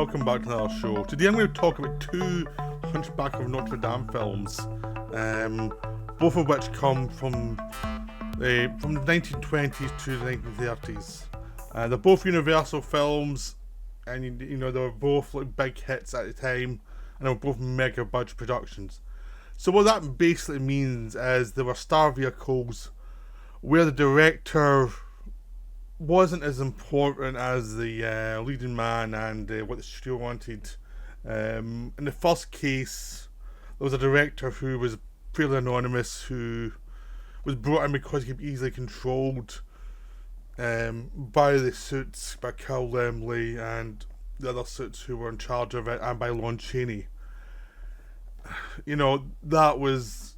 welcome back to our show. Today I'm going to talk about two Hunchback of Notre Dame films, both of which come from the 1920s to the 1930s. They're both Universal films, and they were both like big hits at the time, and they were both mega budget productions. So what that basically means is they were star vehicles where the director wasn't as important as the leading man and what the studio wanted. In the first case, there was a director who was fairly anonymous, who was brought in because he could be easily controlled by the suits, by Cal Lemley and the other suits who were in charge of it, and by Lon Chaney. That was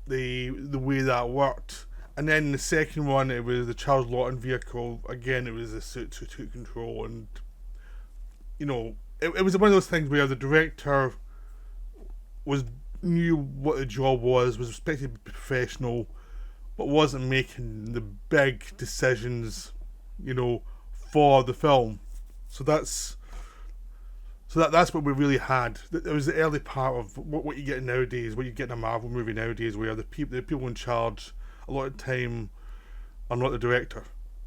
the way that worked. And then the second one, it was the Charles Laughton vehicle. Again, it was the suits who took control, and it was one of those things where the director knew what the job was expected to be professional, but wasn't making the big decisions, for the film. So that's what we really had. It was the early part of what you get nowadays, what you get in a Marvel movie nowadays, where the people in charge a lot of time are not the director.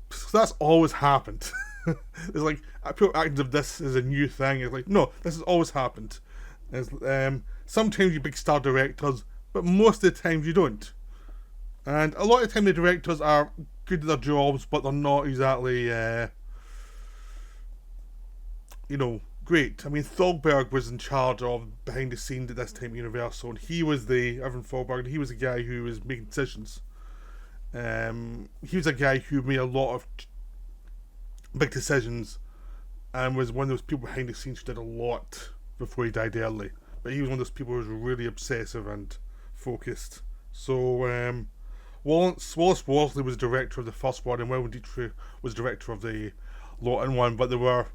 So that's always happened. It's like people acting as if this is a new thing. It's like, no, this has always happened. Sometimes you big star directors, but most of the times you don't. And a lot of the time the directors are good at their jobs, but they're not exactly great. I mean, Thalberg was in charge of behind the scenes at this time at Universal, and he was Evan Thalberg. He was the guy who was making decisions. He was a guy who made a lot of big decisions, and was one of those people behind the scenes who did a lot before he died early. But he was one of those people who was really obsessive and focused. So Wallace Worsley was director of the first one, and William Dietrich was director of the Laughton one. But they were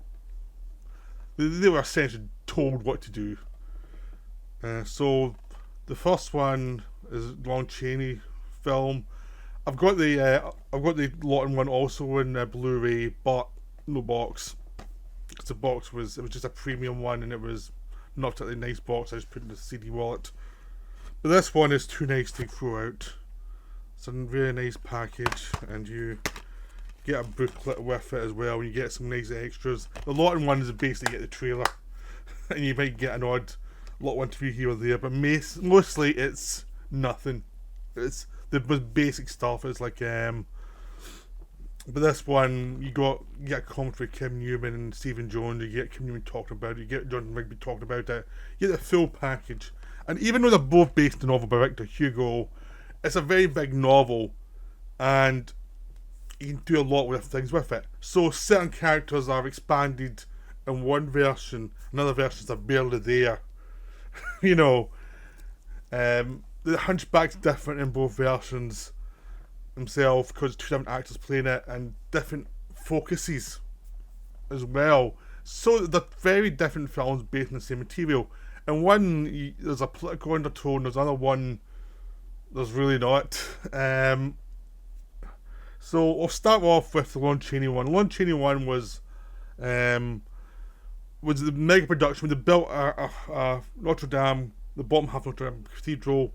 essentially told what to do. So the first one is Lon Chaney film. I've got the Laughton one also in Blu-ray, but no box. Because the box was just a premium one, and it was not particularly nice box. I just put it in the CD wallet. But this one is too nice to throw out. It's a very nice package, and you get a booklet with it as well, and you get some nice extras. The Laughton one is basically get the trailer, and you might get an odd Laughton interview here or there, but mostly it's nothing. It's the most basic stuff. It's like but this one you get a commentary Kim Newman and Stephen Jones. You get Kim Newman talking about it. You get John Rigby talking about it. You get the full package. And even though they're both based on the novel by Victor Hugo, it's a very big novel, and you can do a lot with things with it. So certain characters are expanded in one version, and other versions are barely there. The Hunchback's different in both versions himself, because two different actors playing it, and different focuses as well. So they're very different films based on the same material. And one, there's a political undertone, there's another one, there's really not. So I'll start off with the Lon Chaney one. Lon Chaney one was the mega production. They built Notre Dame, the bottom half of Notre Dame Cathedral.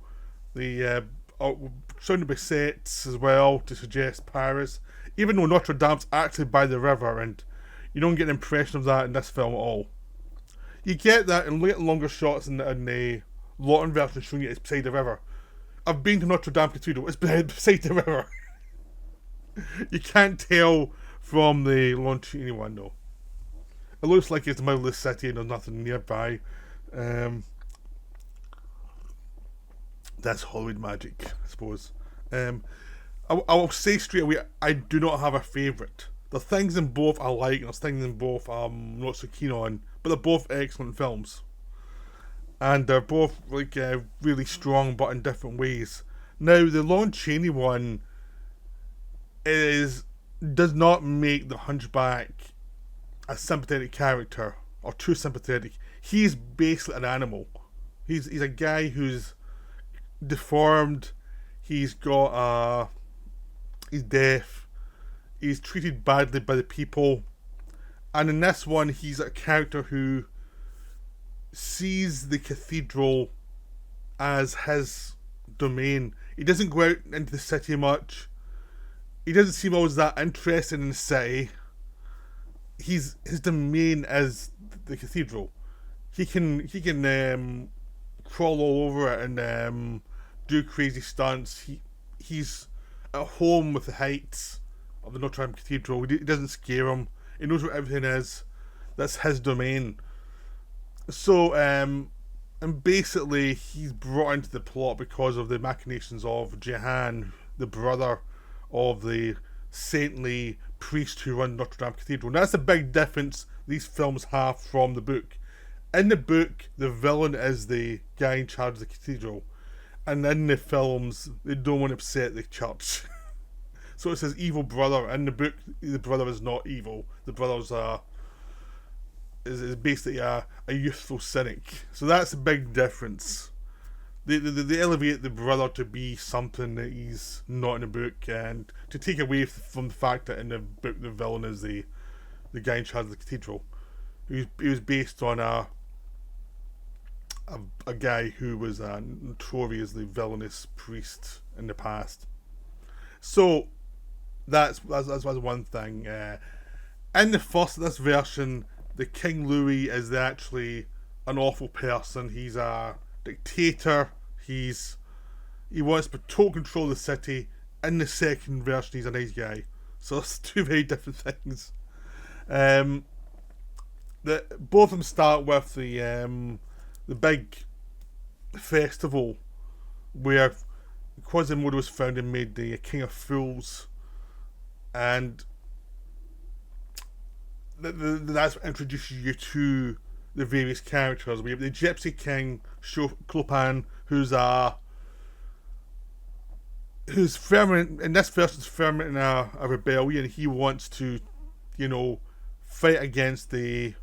The surrounded by sets as well to suggest Paris. Even though Notre Dame's actually by the river, and you don't get an impression of that in this film at all. You get that in longer shots in the Laughton version showing you it's beside the river. I've been to Notre Dame Cathedral, it's beside the river. You can't tell from the Lon Chaney one though. It looks like it's the middle of the city and there's nothing nearby. That's Hollywood magic, I suppose. I'll say straight away, I do not have a favourite. There's things in both I like, and there's things in both I'm not so keen on, but they're both excellent films. And they're both really strong, but in different ways. Now, the Lon Chaney one does not make the Hunchback a sympathetic character, or too sympathetic. He's basically an animal. He's a guy who's deformed. He's deaf. He's treated badly by the people. And in this one, he's a character who sees the cathedral as his domain. He doesn't go out into the city much. He doesn't seem always that interested in the city. His domain is the cathedral. He can crawl all over it and do crazy stunts. He's at home with the heights of the Notre Dame Cathedral. It doesn't scare him. He knows what everything is. That's his domain. So, and basically, he's brought into the plot because of the machinations of Jehan, the brother of the saintly priest who runs Notre Dame Cathedral. And that's a big difference these films have from the book. In the book, the villain is the guy in charge of the cathedral. And in the films, they don't want to upset the church. So it's his evil brother. In the book, the brother is not evil. The brother's is basically a youthful cynic. So that's a big difference. They elevate the brother to be something that he's not in the book, and to take away from the fact that in the book the villain is the guy in charge of the cathedral. He was based on a guy who was notoriously villainous priest in the past. So that's one thing. In this version, the King Louis is actually an awful person. He's a dictator. He wants total control of the city. In the second version, he's a nice guy. So it's two very different things. Both of them start with the big festival where Quasimodo was found and made the King of Fools, and that's what introduces you to the various characters. We have the Gypsy King, Clopin, who's fermenting, in this version's fermenting a rebellion. He wants to, fight against the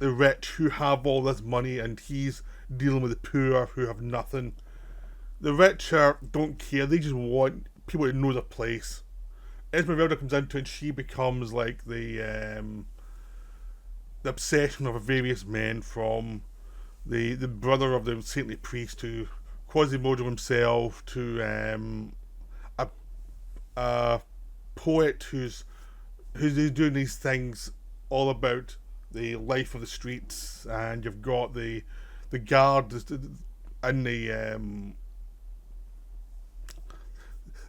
rich who have all this money, and he's dealing with the poor who have nothing. The rich don't care, they just want people to know their place. Esmeralda comes into it and she becomes like the obsession of various men, from the brother of the saintly priest to Quasimodo himself to a poet who's doing these things all about the life of the streets, and you've got the guard and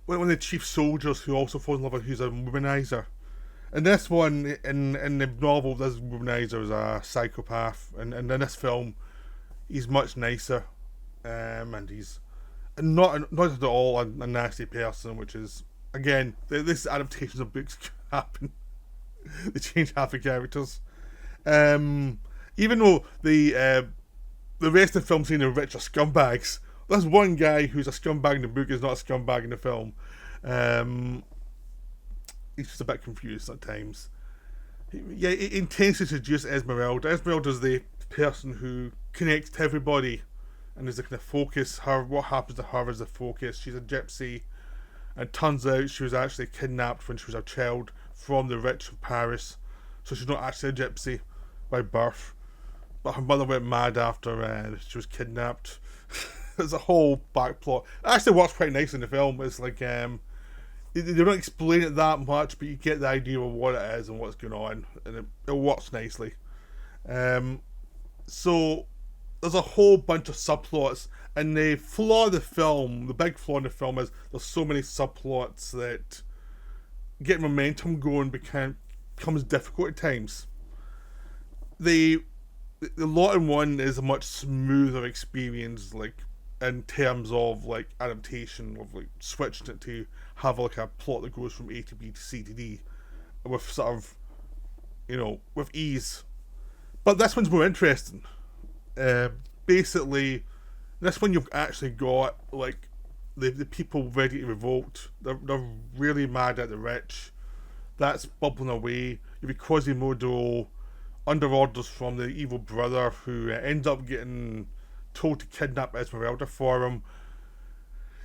one of the chief soldiers who also falls in love with, who's a womanizer. In this one, in the novel, this womanizer is a psychopath, and in this film, he's much nicer, and he's not at all a nasty person, which is, again, this adaptations of books happen. They change half the characters. Even though the rest of the film scene are rich are scumbags, there's one guy who's a scumbag in the book is not a scumbag in the film. He's just a bit confused at times. He intends to seduce Esmeralda. Esmeralda's the person who connects to everybody and is the kind of focus. What happens to her is the focus. She's a gypsy, and it turns out she was actually kidnapped when she was a child from the rich of Paris. So she's not actually a gypsy by birth, but her mother went mad after she was kidnapped. There's a whole back plot. It actually works quite nice in the film. It's like they don't explain it that much, but you get the idea of what it is and what's going on, and it works nicely. So there's a whole bunch of subplots, and the flaw of the film, the big flaw in the film, is there's so many subplots that getting momentum going becomes difficult at times. The Laughton one is a much smoother experience, like in terms of like adaptation, of like switching it to have like a plot that goes from A to B to C to D with sort of, with ease. But this one's more interesting. Basically, this one you've actually got like the people ready to revolt. They're really mad at the rich. That's bubbling away. You've got Quasimodo under orders from the evil brother, who ends up getting told to kidnap Esmeralda for him.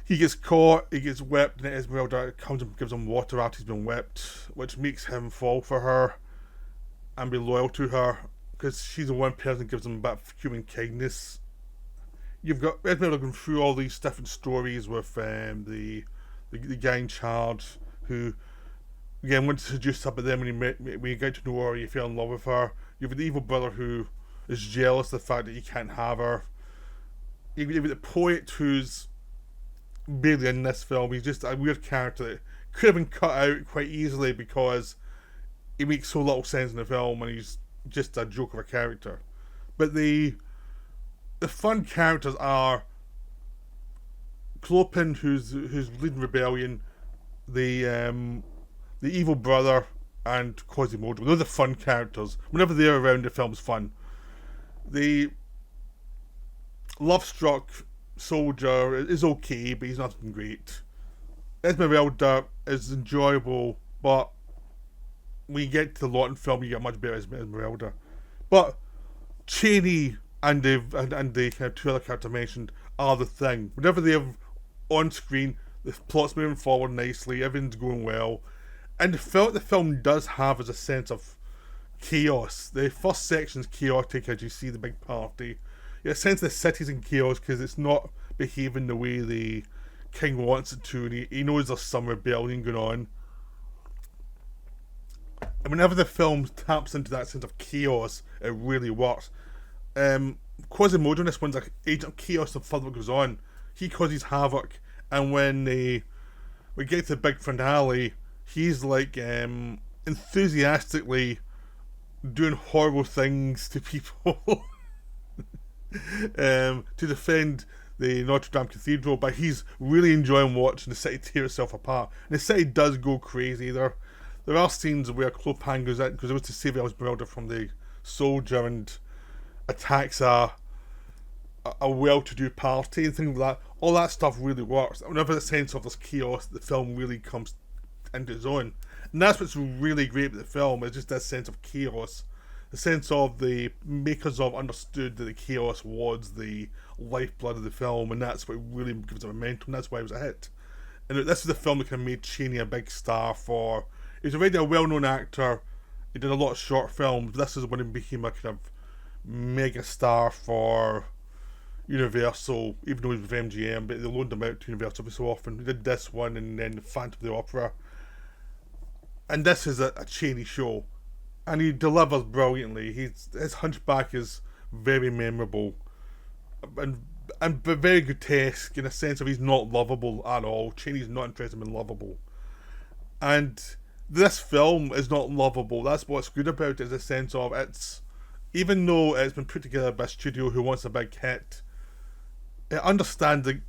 He gets caught, he gets whipped, and Esmeralda comes and gives him water after he's been whipped, which makes him fall for her and be loyal to her. because she's the one person that gives them a bit of human kindness. You've got Esmeralda going through all these different stories with the guy in charge who, again, wants to seduce her, but then when you get to know her, you fell in love with her. You have the evil brother who is jealous of the fact that you can't have her. You have the poet who's barely in this film. He's just a weird character that could have been cut out quite easily because he makes so little sense in the film and he's just a joke of a character. But the fun characters are Clopin, who's leading rebellion, the evil brother, and Quasimodo. They're the fun characters. Whenever they're around, the film's fun. The love-struck soldier is okay, but he's nothing great. Esmeralda is enjoyable, but when you get to the Laughton film, you get much better Esmeralda. But Chaney and the kind of two other characters I mentioned are the thing. Whenever they're on screen, the plot's moving forward nicely, everything's going well, and the film does have as a sense of chaos. The first section's chaotic as you see the big party. You get a sense the city's in chaos because it's not behaving the way the king wants it to, and he knows there's some rebellion going on. And whenever the film taps into that sense of chaos, it really works. Quasimodo in this one's like agent of chaos the further it goes on. He causes havoc, and when we get to the big finale, he's like enthusiastically doing horrible things to people to defend the Notre Dame Cathedral, but he's really enjoying watching the city tear itself apart. And the city does go crazy. There are scenes where Clopin goes out to save Esmeralda from the soldier and attacks a well-to-do party and things like that. All that stuff really works. Whenever the sense of this chaos, the film really comes into its own. And that's what's really great about the film, is just that sense of chaos. The sense of the makers of understood that the chaos was the lifeblood of the film, and that's what really gives it momentum. That's why it was a hit. And this is the film that kind of made Chaney a big star for... He was already a well-known actor. He did a lot of short films. This is when he became a kind of mega star for Universal, even though he was with MGM, but they loaned him out to Universal every so often. He did this one and then Phantom of the Opera. And this is a Chaney show. And he delivers brilliantly. His Hunchback is very memorable and very grotesque in a sense of he's not lovable at all. Chaney's not interested in being lovable. And this film is not lovable. That's what's good about it, is a sense of it's, even though it's been put together by a studio who wants a big hit, it understands that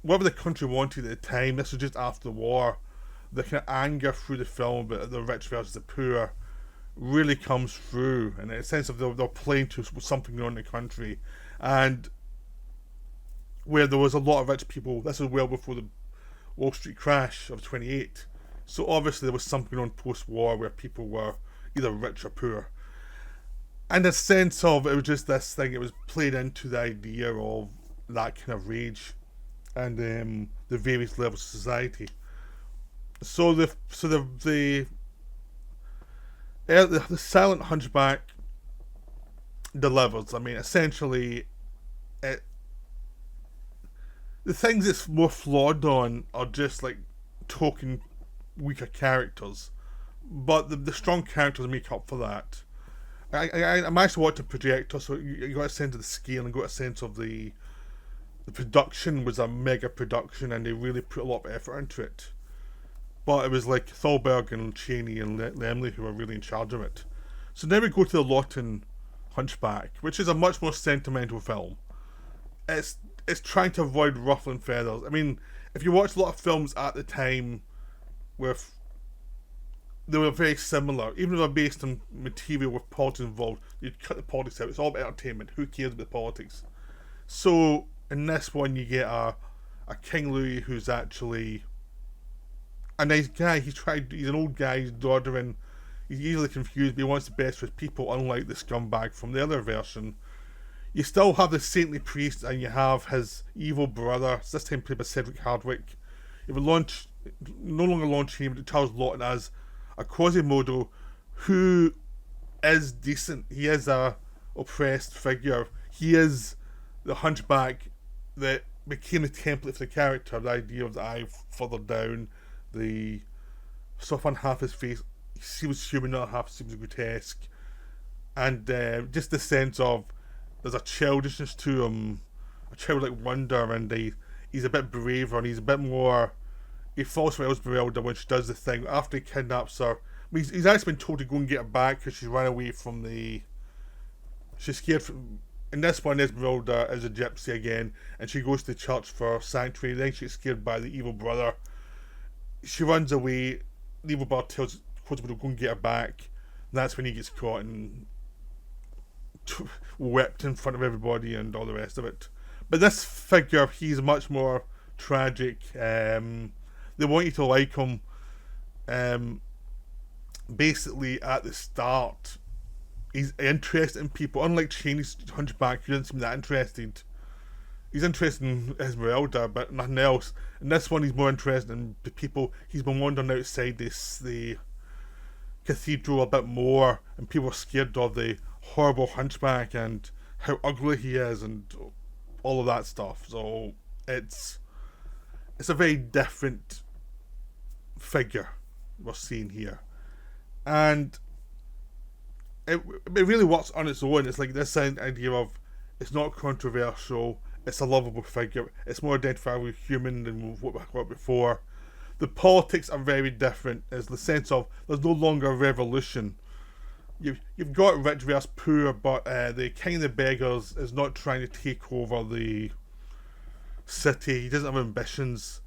whatever the country wanted at the time, this was just after the war, the kind of anger through the film about the rich versus the poor really comes through, and in a sense of they're playing to something going on in the country, and where there was a lot of rich people. This was well before the Wall Street crash of 28, so obviously there was something on post-war where people were either rich or poor, and the sense of it was just this thing. It was played into the idea of that kind of rage and the various levels of society. So the silent Hunchback delivers. I mean, essentially, the things it's more flawed on are just like token weaker characters, but the strong characters make up for that. I'm actually watching Projector, so you got a sense of the scale and got a sense of the production was a mega production, and they really put a lot of effort into it. But it was like Thalberg and Chaney and Lemley who were really in charge of it. So now we go to the Laughton Hunchback, which is a much more sentimental film. It's trying to avoid ruffling feathers. I mean, if you watch a lot of films at the time, they were very similar, even though they're based on material with politics involved. You'd cut the politics out. It's all about entertainment. Who cares about politics? So in this one, you get a King Louis who's actually a nice guy. He's an old guy. He's doddering. He's easily confused, but he wants the best for his people. Unlike the scumbag from the other version, you still have the saintly priest, and you have his evil brother. This time played by Cedric Hardwicke. You have no longer Lon Chaney, but Charles Laughton as a Quasimodo who is decent. He is a oppressed figure. He is the hunchback that became the template for the character. The idea of the eye further down, the stuff on half his face seems human, not half seems grotesque, and just the sense of there's a childishness to him, a childlike wonder, and he's a bit braver and he's a bit more. He falls for Esmeralda when she does the thing after he kidnaps her. I mean, he's actually been told to go and get her back because she ran away from the. She's scared from. In this one, Esmeralda is a gypsy again, and she goes to the church for sanctuary. Then she's scared by the evil brother. She runs away. The evil brother tells Quasimodo to go and get her back. And that's when he gets caught and whipped in front of everybody and all the rest of it. But this figure, he's much more tragic. They want you to like him. Basically, at the start, he's interested in people. Unlike Chaney's Hunchback, who didn't seem that interested. He's interested in Esmeralda, but nothing else. In this one, he's more interested in the people. He's been wandering outside the cathedral a bit more, and people are scared of the horrible Hunchback and how ugly he is and all of that stuff. So it's a very different figure we're seeing here, and it really works on its own. It's like this idea of it's not controversial, it's a lovable figure, it's more identifiable with human than what we got before. The politics are very different. There's the sense of there's no longer a revolution. You've got rich versus poor, but the king of the beggars is not trying to take over the city. He doesn't have ambitions.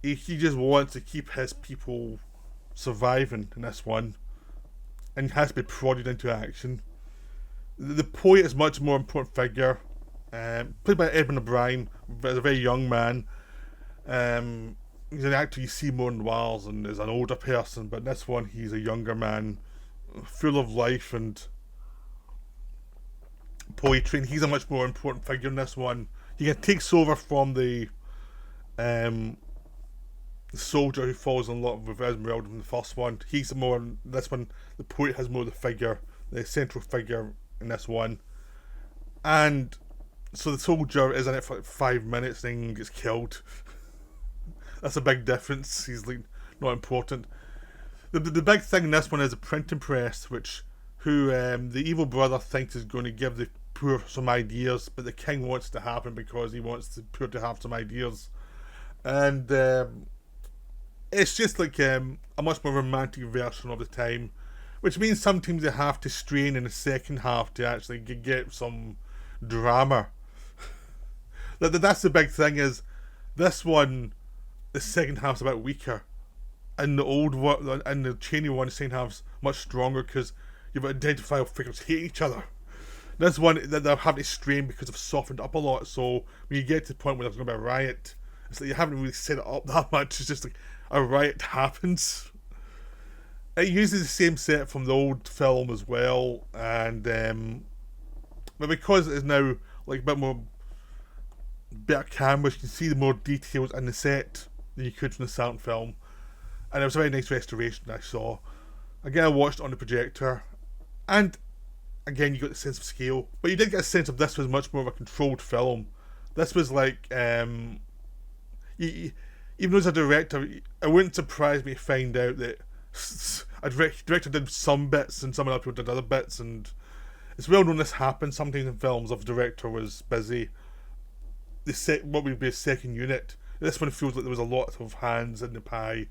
He just wants to keep his people surviving in this one, and he has to be prodded into action. The poet is a much more important figure, played by Edmund O'Brien, as a very young man. He's an actor you see more in Wales and is an older person, but in this one he's a younger man, full of life and poetry, and he's a much more important figure in this one. He takes over from the soldier who falls in love with Esmeralda in the first one. He's more in this one. The poet has more the central figure in this one, and so the soldier is in it for like 5 minutes, then gets killed. That's a big difference. He's like not important. The big thing in this one is the printing press, who the evil brother thinks is going to give the poor some ideas, but the king wants it to happen because he wants the poor to have some ideas, and it's just like a much more romantic version of the time, which means sometimes they have to strain in the second half to actually get some drama. That's the big thing. Is this one, the second half's a bit weaker, and the old one and the Chaney one, the second half's much stronger because you've identifiable figures hate each other. This one that they're having to strain because they've softened up a lot. So when you get to the point where there's going to be a riot, it's like you haven't really set it up that much. It's just like a riot happens. It uses the same set from the old film as well, and but because it is now like a bit more better cameras, you can see the more details in the set than you could from the silent film, and it was a very nice restoration I saw. Again, I watched it on the projector, and again you got the sense of scale, but you did get a sense of this was much more of a controlled film. This was like even though as a director, it wouldn't surprise me to find out that a director did some bits and some other people did other bits, and it's well known this happens sometimes in films if the director was busy. What would be a second unit. This one feels like there was a lot of hands in the pie,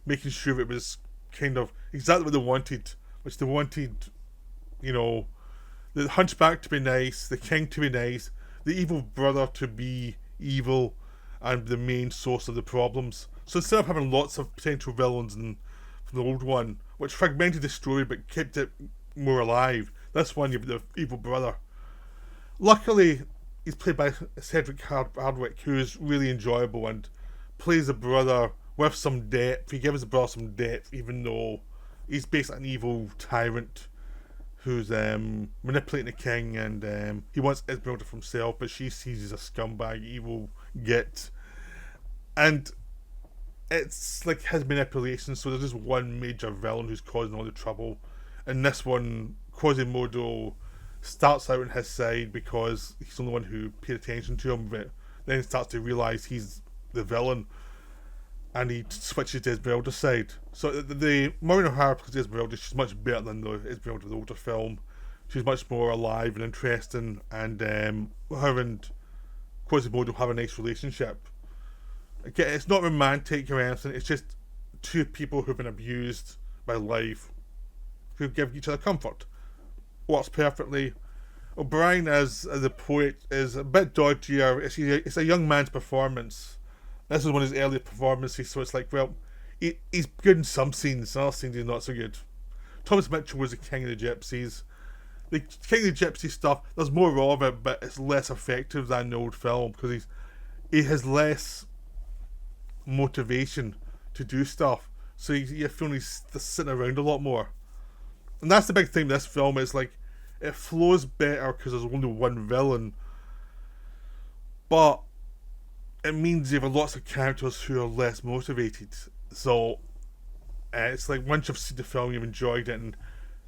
making sure it was kind of exactly what they wanted, which they wanted, the Hunchback to be nice, the king to be nice, the evil brother to be evil, and the main source of the problems. So instead of having lots of potential villains from the old one, which fragmented the story but kept it more alive, this one you've the evil brother. Luckily, he's played by Cedric Hardwicke, who is really enjoyable and plays the brother with some depth. He gives the brother some depth, even though he's basically an evil tyrant who's manipulating the king, and he wants Esmeralda for himself, but she sees as a scumbag, evil git. And it's like his manipulation, so there's just one major villain who's causing all the trouble. And this one Quasimodo starts out on his side because he's the only one who paid attention to him, but then he starts to realise he's the villain, and he switches to Esmeralda's side. So the Maureen O'Hara plays Esmeralda. She's much better than the Esmeralda of the older film. She's much more alive and interesting, and her and Quasimodo have a nice relationship. Again, it's not romantic or anything. It's just two people who've been abused by life, who give each other comfort. Works perfectly. O'Brien as a poet is a bit dodgier. It's a young man's performance. This is one of his earlier performances, so it's like, well, he's good in some scenes, and other scenes he's not so good. Thomas Mitchell was the King of the Gypsies. The King of the Gypsy stuff, there's more of it, but it's less effective than the old film, because he has less motivation to do stuff, so you feel he's sitting around a lot more. And that's the big thing with this film, is like, it flows better because there's only one villain, but it means you have lots of characters who are less motivated. So it's like, once you've seen the film, you've enjoyed it, and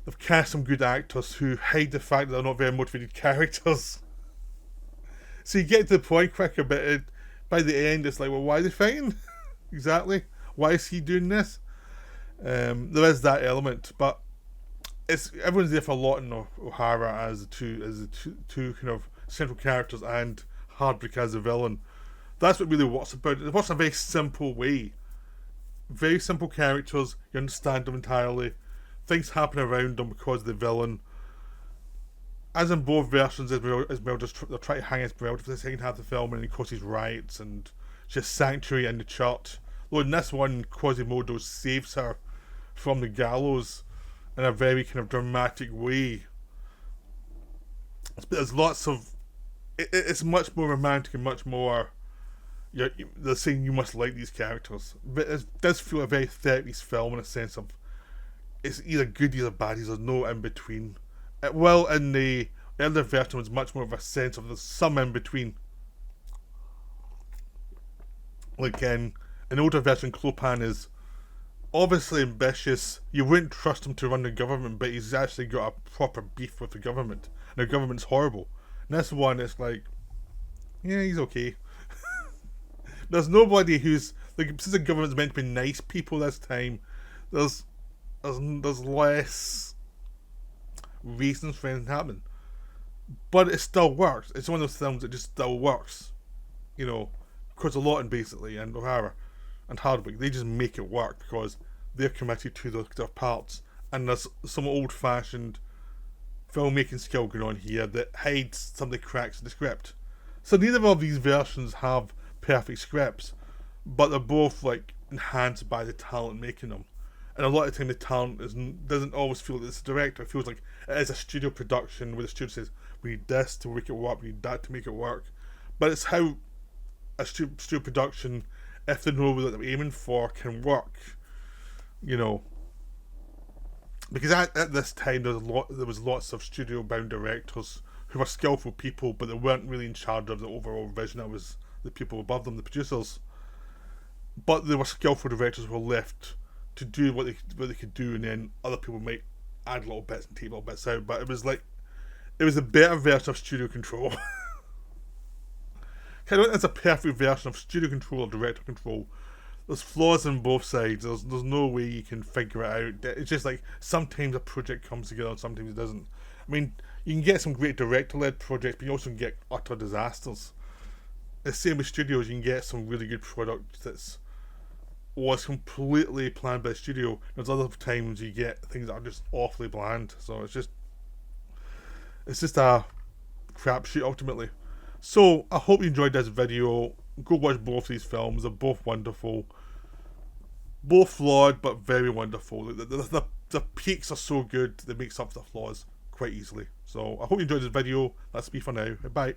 they've cast some good actors who hide the fact that they're not very motivated characters. So you get to the point quicker, but by the end it's like, well, why are they fighting? Exactly. Why is he doing this? There is that element, but everyone's there for Laughton or O'Hara as the two kind of central characters, and Hardwick as the villain. That's what really works about it. It works in a very simple way. Very simple characters, you understand them entirely. Things happen around them because of the villain. As in both versions, Esmeralda's they're trying to hang Esmeralda for the second half of the film, and he causes riots and just sanctuary in the church. Though in this one, Quasimodo saves her from the gallows in a very kind of dramatic way. But there's lots of... It's much more romantic and much more... They're saying you must like these characters. But it does feel a very 30s film in a sense of... It's either goodies or baddies, there's no in between. Well, in the earlier version, was much more of a sense of there's some in between. Like in an older version, Clopin is obviously ambitious. You wouldn't trust him to run the government, but he's actually got a proper beef with the government. And the government's horrible. And this one, it's like, yeah, he's okay. There's nobody who's... Like, since the government's meant to be nice people this time, there's less reasons for anything to happen. But it still works. It's one of those films that just still works. You know, because Laughton basically, and O'Hara and Hardwick, they just make it work because they're committed to their parts. And there's some old-fashioned filmmaking skill going on here that hides some of the cracks in the script. So neither of these versions have perfect scripts, but they're both like enhanced by the talent making them. And a lot of the time the talent doesn't always feel like it's the director. It feels like it is a studio production where the studio says, we need this to make it work, we need that to make it work. But it's how a studio production, if they know what they're aiming for, can work. You know. Because at this time there was lots of studio bound directors who were skillful people, but they weren't really in charge of the overall vision. That was the people above them, the producers. But they were skillful directors who were left to do what they could do, and then other people might add little bits and take little bits out. But it was a better version of studio control. I don't think it's a perfect version of studio control or director control. There's flaws on both sides. There's no way you can figure it out. It's just like sometimes a project comes together and sometimes it doesn't. I mean, you can get some great director-led projects, but you also can get utter disasters. The same with studios. You can get some really good product that's was completely planned by the studio. There's other times you get things that are just awfully bland. So it's just a crapshoot ultimately. So I hope you enjoyed this video. Go watch both these films. They're both wonderful. Both flawed, but very wonderful. The peaks are so good that it makes up for the flaws quite easily. So I hope you enjoyed this video. That's me for now. Bye.